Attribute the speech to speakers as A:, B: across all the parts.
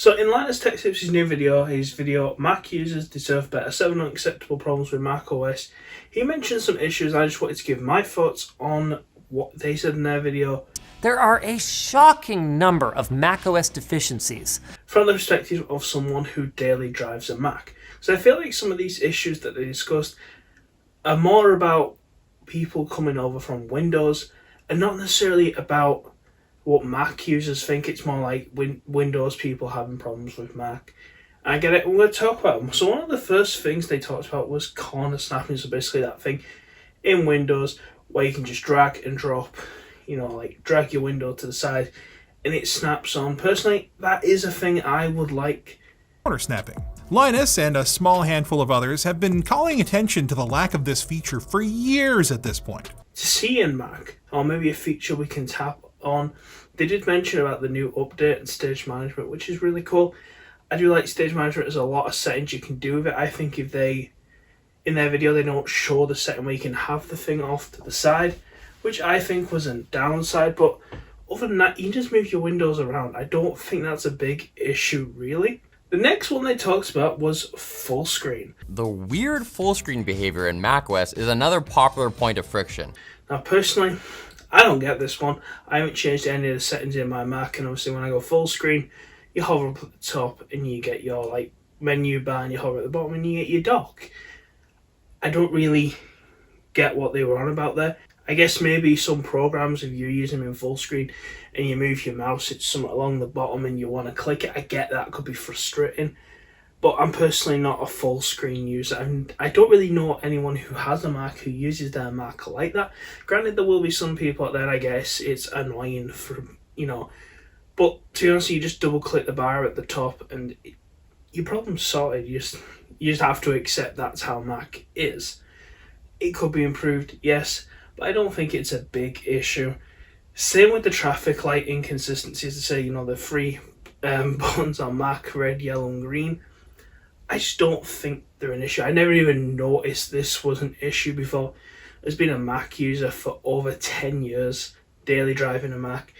A: So in Linus Tech Tips' new video, his video, Mac Users Deserve Better, 7 Unacceptable Problems with macOS, he mentioned some issues. I just wanted to give my thoughts on what they said in their video.
B: There are a shocking number of macOS deficiencies.
A: From the perspective of someone who daily drives a Mac. So I feel like some of these issues that they discussed are more about people coming over from Windows and not necessarily about what Mac users think. It's more like Windows people having problems with Mac. I get it. We're going to talk about them. So one of the first things they talked about was corner snapping. So basically that thing in Windows where you can just drag and drop, like drag your window to the side and it snaps on. Personally, that is a thing I would like.
C: Corner snapping. Linus and a small handful of others have been calling attention to the lack of this feature for years at this point.
A: To see in Mac, or maybe a feature we can tap on. They did mention about the new update and stage management, which is really cool. I do like stage management. There's a lot of settings you can do with it. I think if they, in their video, they don't show the setting where you can have the thing off to the side, which I think was a downside, but other than that, you can just move your windows around. I don't think that's a big issue, really. The next one they talked about was full screen.
D: The weird full screen behavior in macOS is another popular point of friction.
A: Now, personally, I don't get this one. I haven't changed any of the settings in my Mac, and obviously when I go full screen, you hover up at the top and you get your menu bar, and you hover at the bottom and you get your dock. I don't really get what they were on about there. I guess maybe some programs, if you're using them in full screen and you move your mouse, it's somewhat along the bottom and you want to click it. I get that could be frustrating, but I'm personally not a full screen user, and I don't really know anyone who has a Mac who uses their Mac like that. Granted, there will be some people out there, I guess it's annoying for, but to be honest, you just double click the bar at the top and your problem's sorted. You just have to accept that's how Mac is. It could be improved, yes, but I don't think it's a big issue. Same with the traffic light inconsistencies. To say, the three buttons on Mac, red, yellow and green, I just don't think they're an issue. I never even noticed this was an issue before. I've been a Mac user for over 10 years, daily driving a Mac.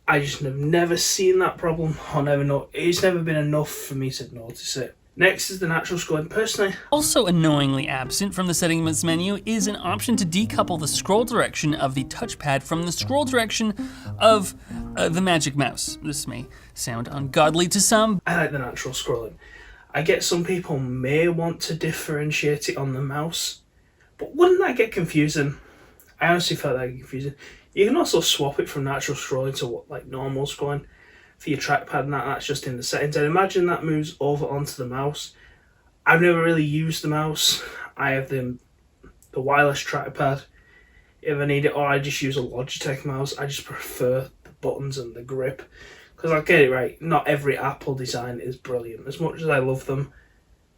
A: I just have never seen that problem, or it's never been enough for me to notice it. Next is the natural scrolling. Personally,
E: also annoyingly absent from the settings menu is an option to decouple the scroll direction of the touchpad from the scroll direction of the magic mouse. This may sound ungodly to some.
A: I like the natural scrolling. I get some people may want to differentiate it on the mouse, but wouldn't that get confusing? I honestly felt that confusing. You can also swap it from natural scrolling to normal scrolling for your trackpad, and that's just in the settings. I'd imagine that moves over onto the mouse. I've never really used the mouse. I have the wireless trackpad if I need it, or I just use a Logitech mouse. I just prefer the buttons and the grip, because I'll get it right, not every Apple design is brilliant. As much as I love them,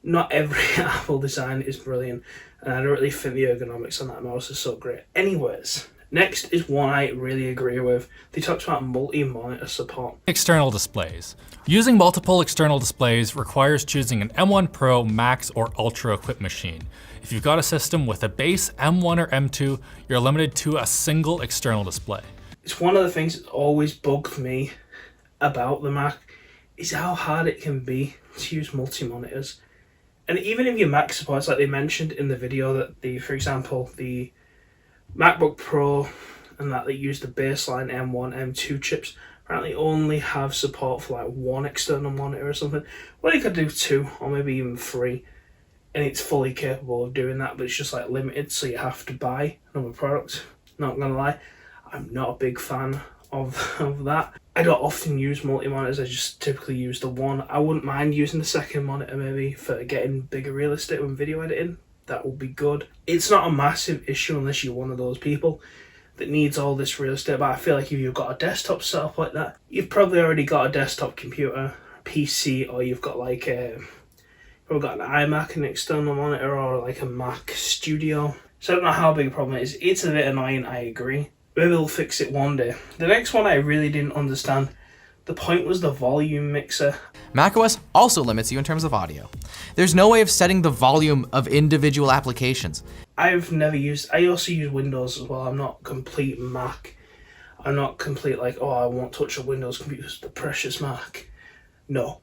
A: not every Apple design is brilliant, and I don't really think the ergonomics on that mouse is so great. Anyways, next is one I really agree with. They talked about multi-monitor support.
F: External displays. Using multiple external displays requires choosing an M1 Pro, Max, or Ultra equipped machine. If you've got a system with a base M1 or M2, you're limited to a single external display.
A: It's one of the things that always bugged me about the Mac, is how hard it can be to use multi-monitors. And even if your Mac supports, like they mentioned in the video, that for example, the MacBook Pro and that they use the baseline M1, M2 chips apparently only have support for one external monitor or something. Well, you could do 2 or maybe even 3, and it's fully capable of doing that, but it's just limited, so you have to buy another product. Not gonna lie, I'm not a big fan of that. I don't often use multi-monitors, I just typically use the one. I wouldn't mind using the second monitor maybe for getting bigger real estate when video editing. That would be good. It's not a massive issue unless you're one of those people that needs all this real estate, but I feel like if you've got a desktop setup like that, you've probably already got a desktop computer, PC, or you've got probably got an iMac, an external monitor, or a Mac Studio. So I don't know how big a problem it is. It's a bit annoying, I agree. Maybe they'll fix it one day. The next one I really didn't understand. The point was the volume mixer.
G: macOS also limits you in terms of audio. There's no way of setting the volume of individual applications.
A: I also use Windows as well. I'm not complete Mac. I'm not complete I won't touch a Windows computer, it's the precious Mac. No.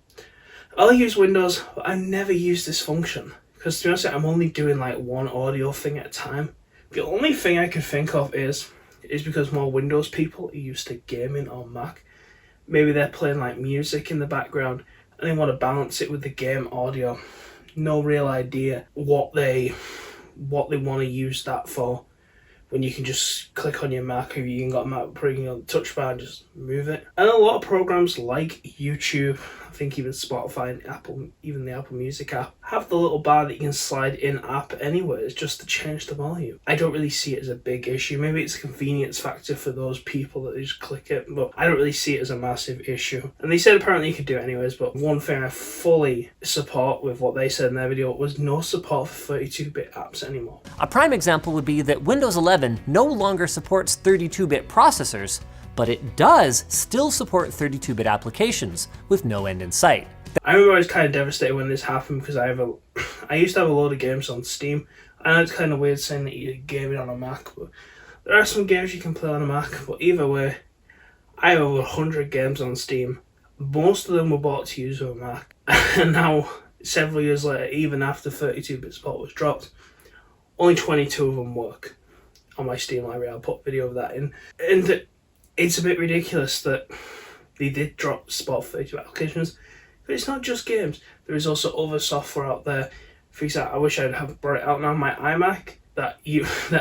A: I'll use Windows, but I never use this function. Because to be honest, I'm only doing like one audio thing at a time. The only thing I can think of is because more Windows people are used to gaming on Mac. Maybe they're playing like music in the background and they want to balance it with the game audio. No real idea what they want to use that for, when you can just click on your Mac, or you can got a Mac, bring your touch bar and just move it. And a lot of programs like YouTube, I think even Spotify and Apple, even the Apple Music app, have the little bar that you can slide in app anyways just to change the volume. I don't really see it as a big issue. Maybe it's a convenience factor for those people that they just click it, but I don't really see it as a massive issue. And they said apparently you could do it anyways, but one thing I fully support with what they said in their video was no support for 32-bit apps anymore.
B: A prime example would be that Windows 11 no longer supports 32-bit processors, but it does still support 32-bit applications with no end in sight.
A: I remember I was kind of devastated when this happened because I used to have a load of games on Steam. I know it's kind of weird saying that you're gaming on a Mac, but there are some games you can play on a Mac. But either way, I have over 100 games on Steam. Most of them were bought to use on a Mac. And now, several years later, even after 32-bit support was dropped, only 22 of them work on my Steam library. I'll put a video of that in. And it's a bit ridiculous that they did drop support for 32 applications, but it's not just games. There is also other software out there. For example, I wish I'd have brought it out now. My iMac that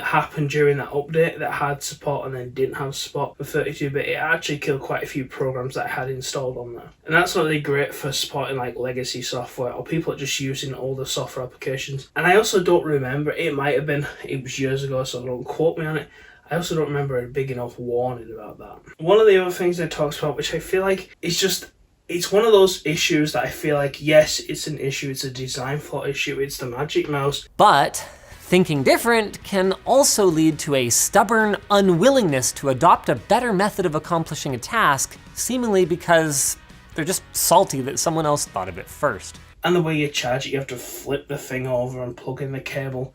A: happened during that update that had support and then didn't have support for 32-bit. It actually killed quite a few programs that I had installed on there, and that's not really great for supporting like legacy software or people just using older software applications. And I also don't remember. It was years ago, so don't quote me on it. I also don't remember a big enough warning about that. One of the other things it talks about, which I feel like it's one of those issues that I feel like, yes, it's an issue, it's a design flaw issue, it's the Magic Mouse.
B: But thinking different can also lead to a stubborn unwillingness to adopt a better method of accomplishing a task, seemingly because they're just salty that someone else thought of it first.
A: And the way you charge it, you have to flip the thing over and plug in the cable.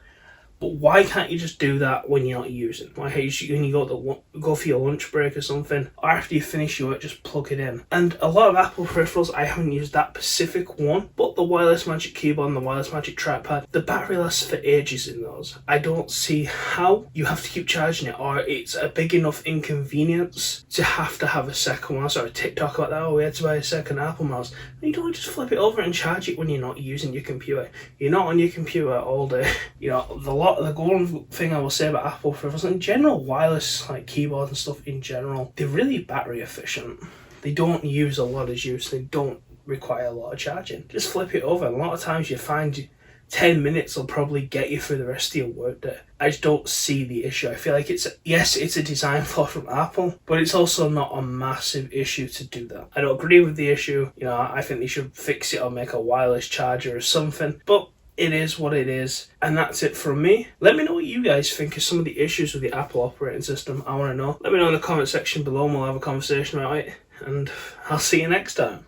A: But why can't you just do that when you're not using? Why can't you, when you go for your lunch break or something, or after you finish your work, just plug it in? And a lot of Apple peripherals, I haven't used that specific one, but the wireless Magic Keyboard and the wireless Magic Trackpad, the battery lasts for ages in those. I don't see how you have to keep charging it, or it's a big enough inconvenience to have a second one. I saw a TikTok about that, oh, we had to buy a second Apple mouse. You don't just flip it over and charge it when you're not using your computer. You're not on your computer all day. You know, the one thing I will say about Apple peripherals in general, wireless like keyboards and stuff in general, they're really battery efficient. They don't use a lot of juice. They don't require a lot of charging. Just flip it over. And a lot of times you find 10 minutes will probably get you through the rest of your workday. I just don't see the issue. I feel like it's a design flaw from Apple, but it's also not a massive issue to do that. I don't agree with the issue. You know, I think they should fix it or make a wireless charger or something, but it is what it is, and that's it from me. Let me know what you guys think of some of the issues with the Apple operating system. I want to know. Let me know in the comment section below and we'll have a conversation about it, and I'll see you next time.